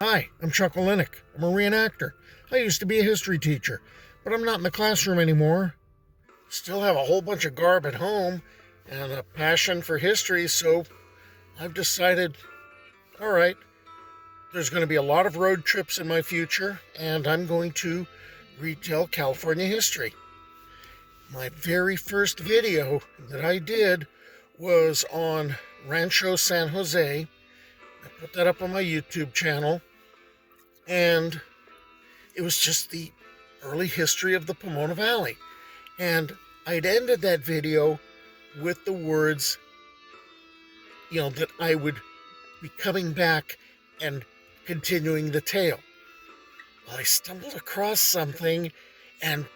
Hi, I'm Chuck Olenek. I'm a reenactor. I used to be a history teacher, but I'm not in the classroom anymore. Still have a whole bunch of garb at home and a passion for history, so I've decided, all right, there's going to be a lot of road trips in my future, and I'm going to retell California history. My very first video that I did was on Rancho San Jose. I put that up on my YouTube channel, and it was just the early history of the Pomona Valley. And I'd ended that video with the words, that I would be coming back and continuing the tale. Well, I stumbled across something, and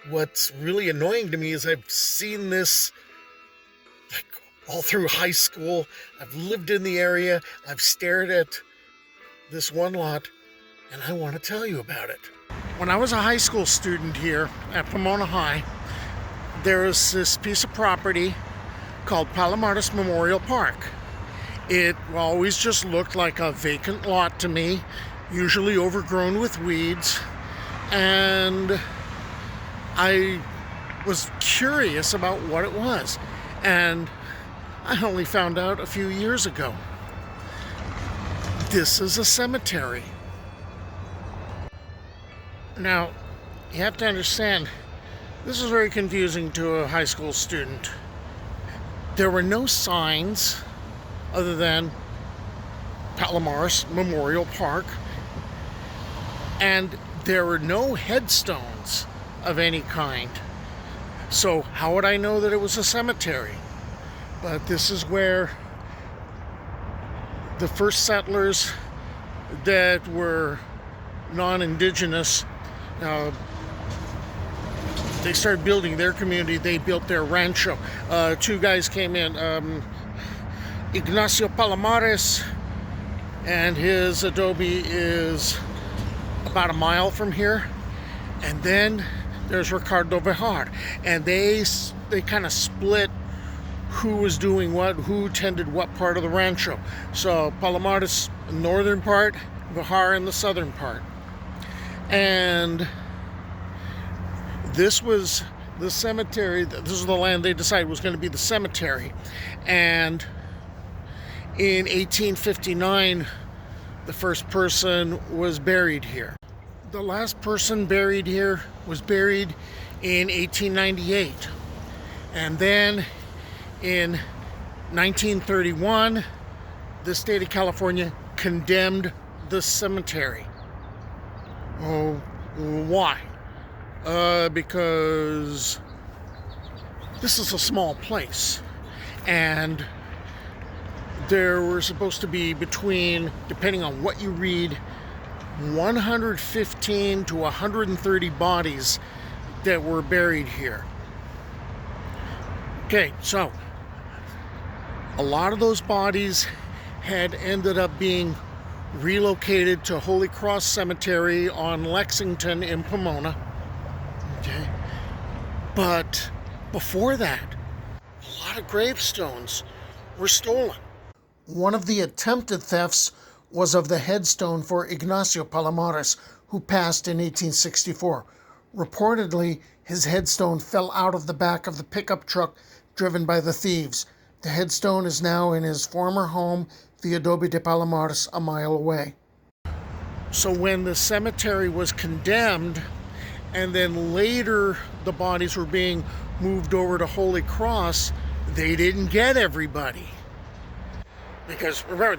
what's really annoying to me is I've seen this all through high school. I've lived in the area. I've stared at this one lot, and I want to tell you about it. When I was a high school student here at Pomona High, there was this piece of property called Palomares Memorial Park. It always just looked like a vacant lot to me, usually overgrown with weeds, and I was curious about what it was, and I only found out a few years ago. This is a cemetery. Now, you have to understand, this is very confusing to a high school student. There were no signs other than Palomares Memorial Park, and there were no headstones of any kind. So how would I know that it was a cemetery? But this is where the first settlers that were non-indigenous, they started building their community. They built their rancho. Two guys came in, Ygnacio Palomares, and his adobe is about a mile from here. And then there's Ricardo Vejar, and they kind of split who was doing what, who tended what part of the rancho. So Palomares in the northern part, Vejar in the southern part. And this was the cemetery. This is the land they decided was going to be the cemetery. And in 1859, the first person was buried here. The last person buried here was buried in 1898. And then in 1931, the state of California condemned the cemetery. Oh, why? Because this is a small place, and there were supposed to be between, depending on what you read, 115 to 130 bodies that were buried here. Okay, so a lot of those bodies had ended up being relocated to Holy Cross Cemetery on Lexington in Pomona. Okay, but before that, a lot of gravestones were stolen. One of the attempted thefts was of the headstone for Ygnacio Palomares, who passed in 1864. Reportedly, his headstone fell out of the back of the pickup truck driven by the thieves. The headstone is now in his former home, the Adobe de Palomares, a mile away. So when the cemetery was condemned, and then later the bodies were being moved over to Holy Cross, they didn't get everybody. Because remember,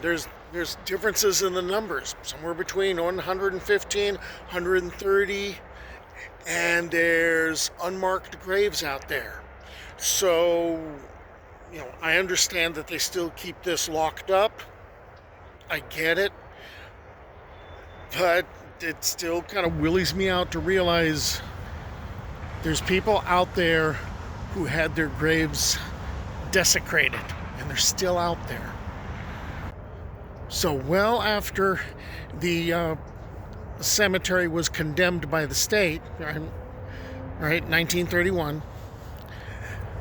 there's differences in the numbers, somewhere between 115, 130, and there's unmarked graves out there. So, I understand that they still keep this locked up. I get it. But it still kind of willies me out to realize there's people out there who had their graves desecrated, and they're still out there. So well after the cemetery was condemned by the state, right, 1931,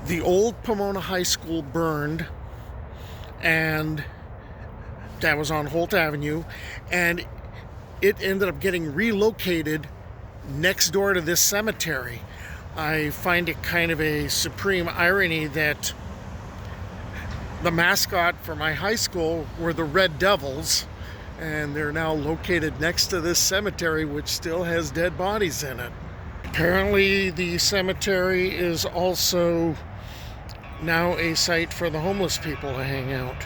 the old Pomona High School burned, and that was on Holt Avenue, and it ended up getting relocated next door to this cemetery. I find it kind of a supreme irony that the mascot for my high school were the Red Devils, and they're now located next to this cemetery, which still has dead bodies in it. Apparently, the cemetery is also now a site for the homeless people to hang out.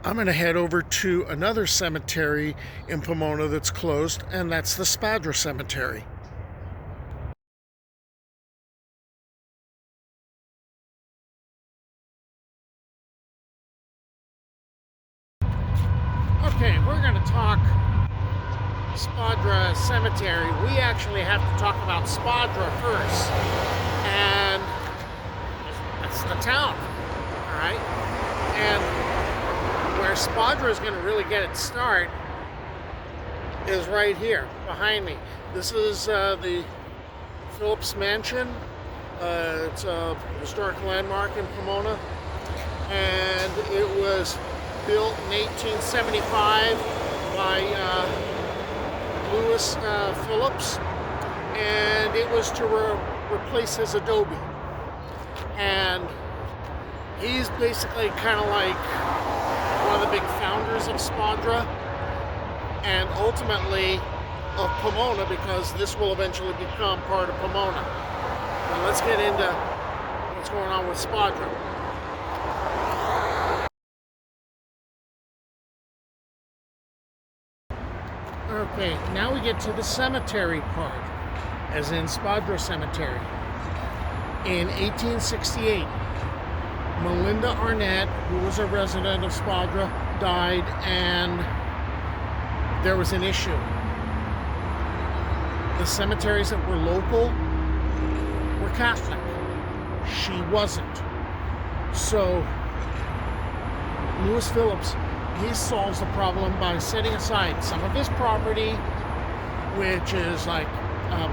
I'm going to head over to another cemetery in Pomona that's closed, and that's the Spadra Cemetery. Okay, we're going to talk Spadra Cemetery. We actually have to talk about Spadra first, and that's the town, all right? And where Spadra is going to really get its start is right here behind me. This is the Phillips Mansion. It's a historic landmark in Pomona, and it was built in 1875 by Lewis Phillips, and it was to replace his adobe. And he's basically kind of like one of the big founders of Spadra, and ultimately of Pomona, because this will eventually become part of Pomona. Now let's get into what's going on with Spadra. Okay, now we get to the cemetery part, as in Spadra Cemetery. In 1868, Melinda Arnett, who was a resident of Spadra, died, and there was an issue. The cemeteries that were local were Catholic. She wasn't. So Lewis Phillips, he solves the problem by setting aside some of his property, which is like a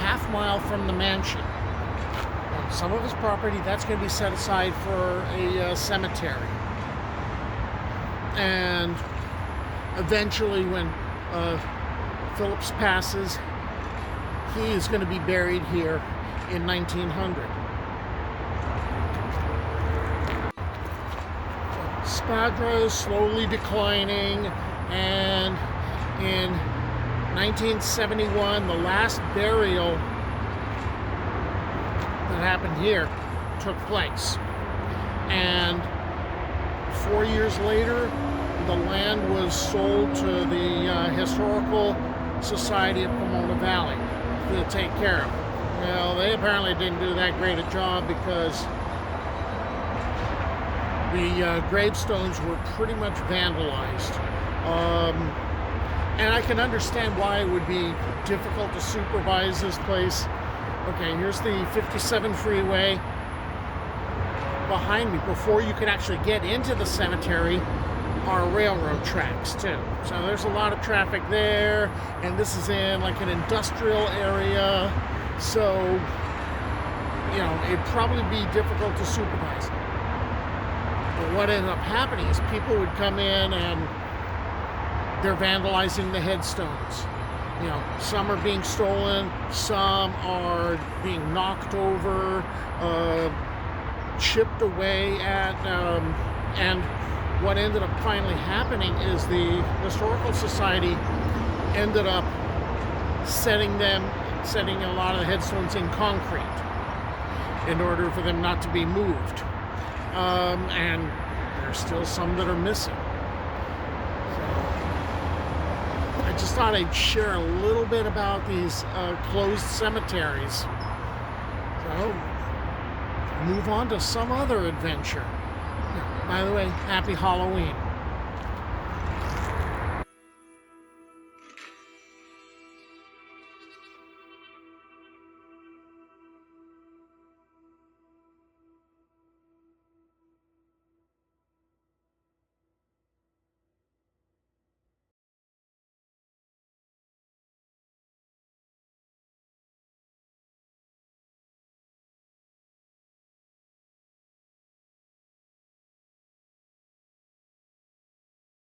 half-mile from the mansion. Some of his property, that's going to be set aside for a cemetery. And eventually, when Phillips passes, he is going to be buried here in 1900. Spadra is slowly declining, and in 1971, the last burial that happened here took place, and 4 years later the land was sold to the Historical Society of Pomona Valley to take care of. Well, they apparently didn't do that great a job, because the gravestones were pretty much vandalized, and I can understand why it would be difficult to supervise this place. Okay, here's the 57 freeway behind me. Before you could actually get into the cemetery are railroad tracks too. So there's a lot of traffic there, and this is in like an industrial area. So, you know, it'd probably be difficult to supervise. But what ended up happening is people would come in and they're vandalizing the headstones. You know, some are being stolen, some are being knocked over, chipped away at, and what ended up finally happening is the Historical Society ended up setting a lot of the headstones in concrete in order for them not to be moved. And there's still some that are missing. I just thought I'd share a little bit about these closed cemeteries. So, move on to some other adventure. By the way, happy Halloween.